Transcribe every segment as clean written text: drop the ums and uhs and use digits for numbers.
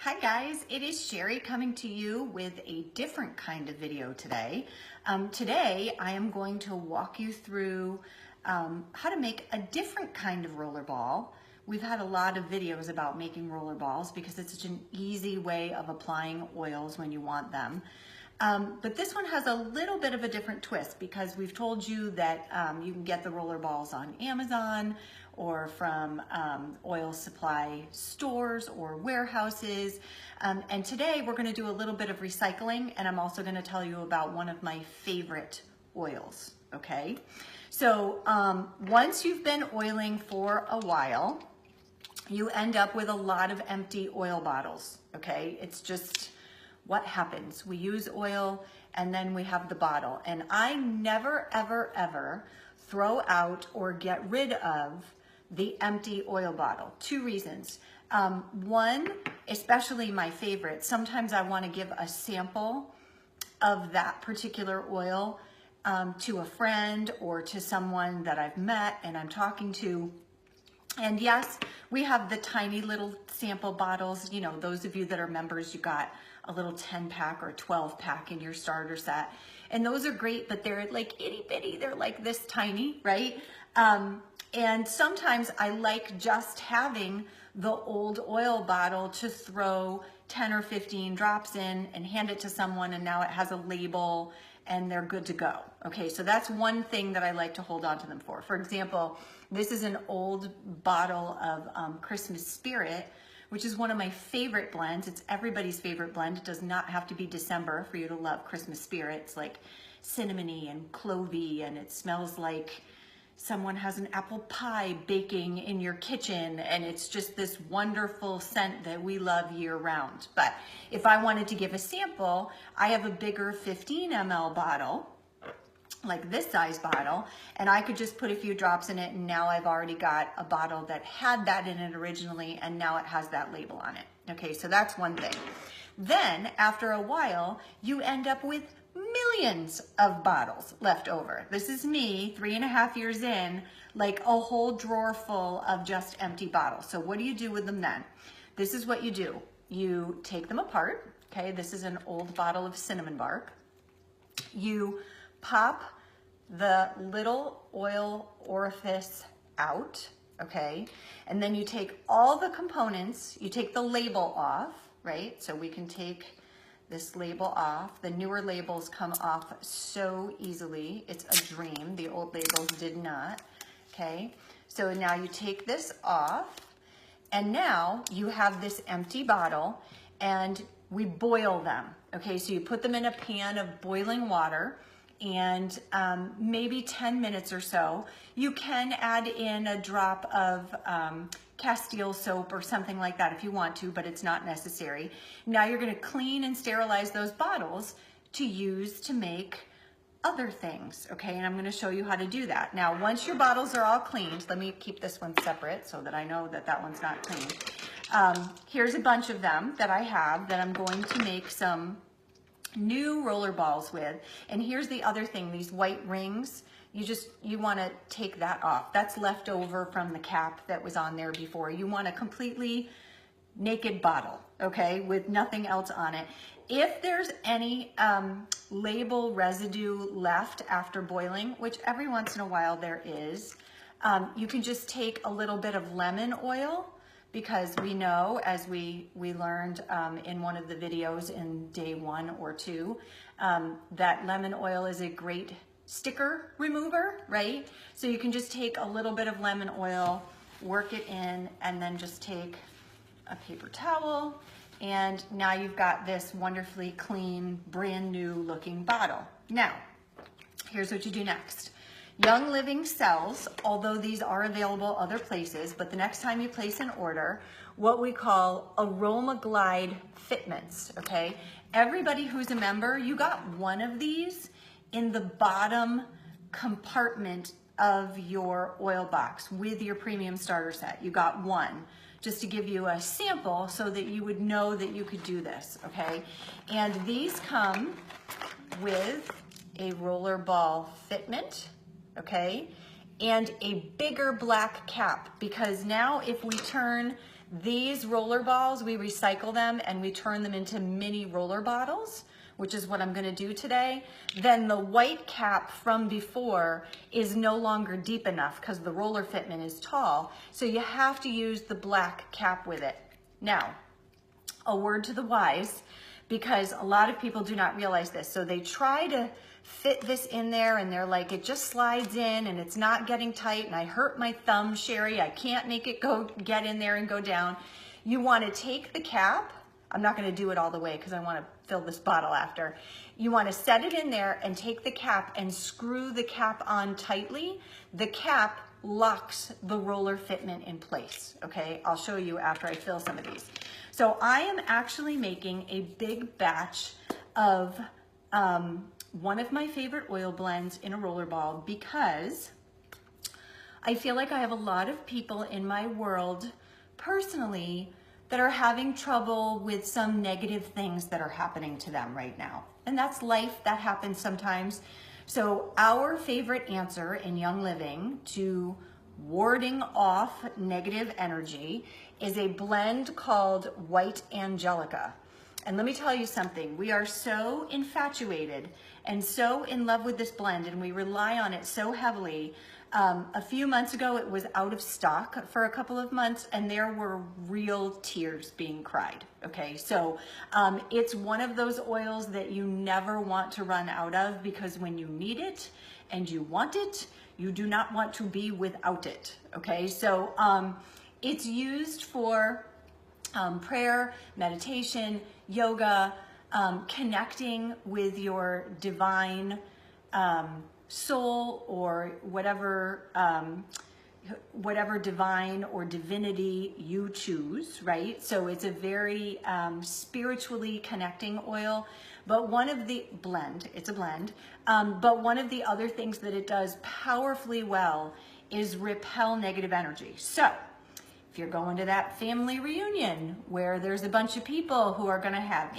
Hi guys, it is Sherry coming to you with a different kind of video today. Today I am going to walk you through how to make a different kind of roller ball. We've had a lot of videos about making roller balls because it's such an easy way of applying oils when you want them. But this one has a little bit of a different twist because we've told you that you can get the roller balls on Amazon or from oil supply stores or warehouses. And today we're going to do a little bit of recycling, and I'm also going to tell you about one of my favorite oils, okay? So once you've been oiling for a while, you end up with a lot of empty oil bottles, okay? It's just what happens. We use oil and then we have the bottle. And I never, ever, ever throw out or get rid of the empty oil bottle. Two reasons. One, especially my favorite, sometimes I want to give a sample of that particular oil to a friend or to someone that I've met and I'm talking to. And yes, we have the tiny little sample bottles. You know, those of you that are members, you got a little 10-pack or 12-pack in your starter set. And those are great, but they're like itty bitty. They're like this tiny, right? And sometimes I like just having the old oil bottle to throw 10 or 15 drops in and hand it to someone, and now it has a label and they're good to go. Okay, so that's one thing that I like to hold on to them for. For example, this is an old bottle of Christmas Spirit, which is one of my favorite blends. It's everybody's favorite blend. It does not have to be December for you to love Christmas Spirit. It's like cinnamony and clovey, and it smells like someone has an apple pie baking in your kitchen, and it's just this wonderful scent that we love year round. But if I wanted to give a sample, I have a bigger 15 ml bottle, like this size bottle, and I could just put a few drops in it, and now I've already got a bottle that had that in it originally, and now it has that label on it. Okay, so that's one thing. Then after a while, you end up with millions of bottles left over. This is me 3.5 years in, like a whole drawer full of just empty bottles. So what do you do with them then? This is what you do. You take them apart. Okay, this is an old bottle of cinnamon bark. You pop the little oil orifice out, okay? And then you take all the components, you take the label off, right? So we can take this label off. The newer labels come off so easily. It's a dream. The old labels did not, okay? So now you take this off, and now you have this empty bottle, and we boil them, okay? So you put them in a pan of boiling water, and maybe 10 minutes or so. You can add in a drop of Castile soap or something like that if you want to, but it's not necessary. Now you're going to clean and sterilize those bottles to use to make other things, okay? And I'm going to show you how to do that. Now, once your bottles are all cleaned, let me keep this one separate so that I know that that one's not clean. Here's a bunch of them that I have that I'm going to make some new roller balls with. And here's the other thing, these white rings, you want to take that off. That's left over from the cap that was on there before. You want a completely naked bottle, okay, with nothing else on it. If there's any label residue left after boiling, which every once in a while there is, you can just take a little bit of lemon oil, because we know, as we learned in one of the videos in day 1 or 2, that lemon oil is a great sticker remover, right? So you can just take a little bit of lemon oil, work it in, and then just take a paper towel, and now you've got this wonderfully clean, brand new looking bottle. Now, here's what you do next. Young Living sells, although these are available other places, but the next time you place an order, what we call Aroma Glide fitments, okay? Everybody who's a member, you got one of these in the bottom compartment of your oil box with your premium starter set. You got one, just to give you a sample so that you would know that you could do this, okay? And these come with a rollerball fitment, okay, and a bigger black cap, because now if we turn These roller balls, we recycle them and we turn them into mini roller bottles, which is what I'm gonna do today. Then the white cap from before is no longer deep enough because the roller fitment is tall. So you have to use the black cap with it. Now, a word to the wise, because a lot of people do not realize this. So they try to fit this in there and they're like, it just slides in and it's not getting tight and I hurt my thumb, Sherry, I can't make it get in there and go down. You wanna take the cap, I'm not gonna do it all the way because I wanna fill this bottle after. You wanna set it in there and take the cap and screw the cap on tightly. The cap locks the roller fitment in place, okay? I'll show you after I fill some of these. So I am actually making a big batch of one of my favorite oil blends in a rollerball because I feel like I have a lot of people in my world personally that are having trouble with some negative things that are happening to them right now. And that's life, that happens sometimes. So our favorite answer in Young Living to warding off negative energy is a blend called White Angelica. And let me tell you something, we are so infatuated and so in love with this blend and we rely on it so heavily. A few months ago, it was out of stock for a couple of months and there were real tears being cried, okay? So it's one of those oils that you never want to run out of because when you need it and you want it, you do not want to be without it, okay? So it's used for prayer, meditation, yoga, connecting with your divine soul or whatever divine or divinity you choose, right? So it's a very spiritually connecting oil, but one of the it's a blend, but one of the other things that it does powerfully well is repel negative energy. So if you're going to that family reunion where there's a bunch of people who are gonna have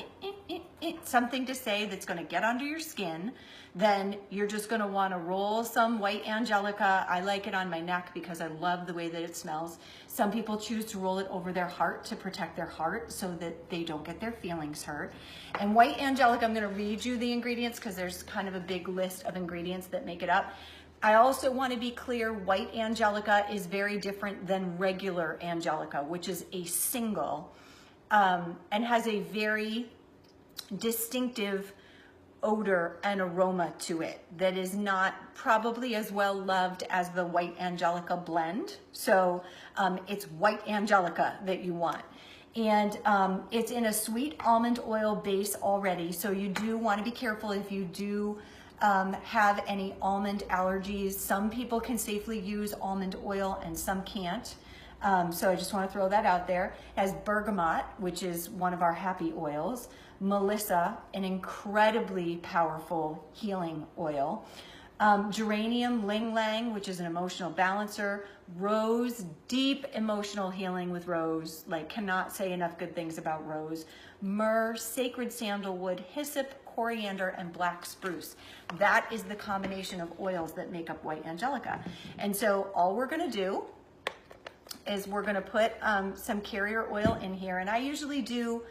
something to say that's gonna get under your skin, then you're just gonna wanna roll some White Angelica. I like it on my neck because I love the way that it smells. Some people choose to roll it over their heart to protect their heart so that they don't get their feelings hurt. And White Angelica, I'm gonna read you the ingredients because there's kind of a big list of ingredients that make it up. I also want to be clear, White Angelica is very different than regular Angelica, which is a single, and has a very distinctive odor and aroma to it that is not probably as well loved as the White Angelica blend. So it's White Angelica that you want. And it's in a sweet almond oil base already, so you do want to be careful if you do have any almond allergies. Some people can safely use almond oil and some can't. So I just want to throw that out there. It has bergamot, which is one of our happy oils. Melissa, an incredibly powerful healing oil. Geranium Ling Lang, which is an emotional balancer. Rose, deep emotional healing with rose. Like, cannot say enough good things about rose. Myrrh, sacred sandalwood, hyssop, coriander, and black spruce. That is the combination of oils that make up White Angelica. And so all we're gonna do is we're gonna put some carrier oil in here, and I usually do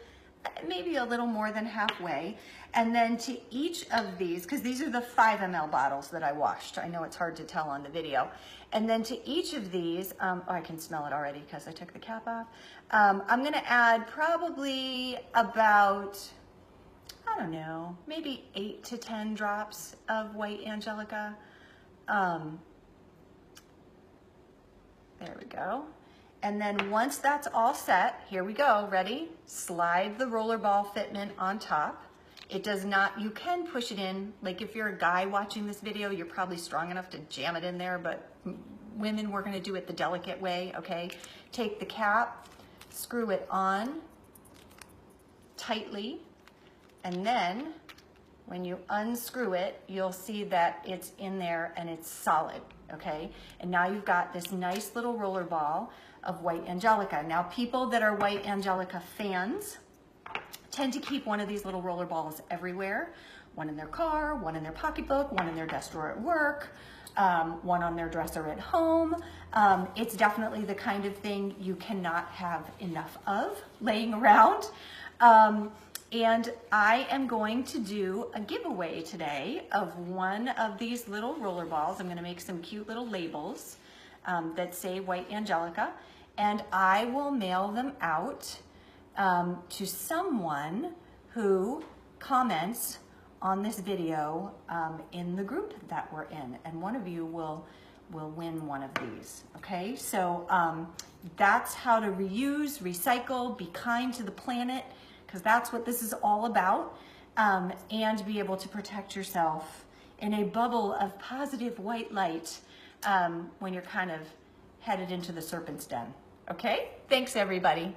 maybe a little more than halfway. And then to each of these, because these are the 5 ml bottles that I washed. I know it's hard to tell on the video. And then to each of these, oh, I can smell it already because I took the cap off. I'm gonna add probably about, I don't know, maybe 8 to 10 drops of White Angelica. There we go. And then once that's all set, here we go, ready? Slide the rollerball fitment on top. It does not, you can push it in, like if you're a guy watching this video, you're probably strong enough to jam it in there, but women, we're gonna do it the delicate way, okay? Take the cap, screw it on tightly, and then when you unscrew it, you'll see that it's in there and it's solid, okay? And now you've got this nice little roller ball of White Angelica. Now, people that are White Angelica fans tend to keep one of these little roller balls everywhere. One in their car, one in their pocketbook, one in their desk drawer at work. one on their dresser at home. It's definitely the kind of thing you cannot have enough of laying around. And I am going to do a giveaway today of one of these little roller balls. I'm going to make some cute little labels that say White Angelica, and I will mail them out to someone who comments on this video in the group that we're in, and one of you will win one of these. Okay, so that's how to reuse, recycle, be kind to the planet, because that's what this is all about, and be able to protect yourself in a bubble of positive white light when you're kind of headed into the serpent's den. Okay, thanks everybody.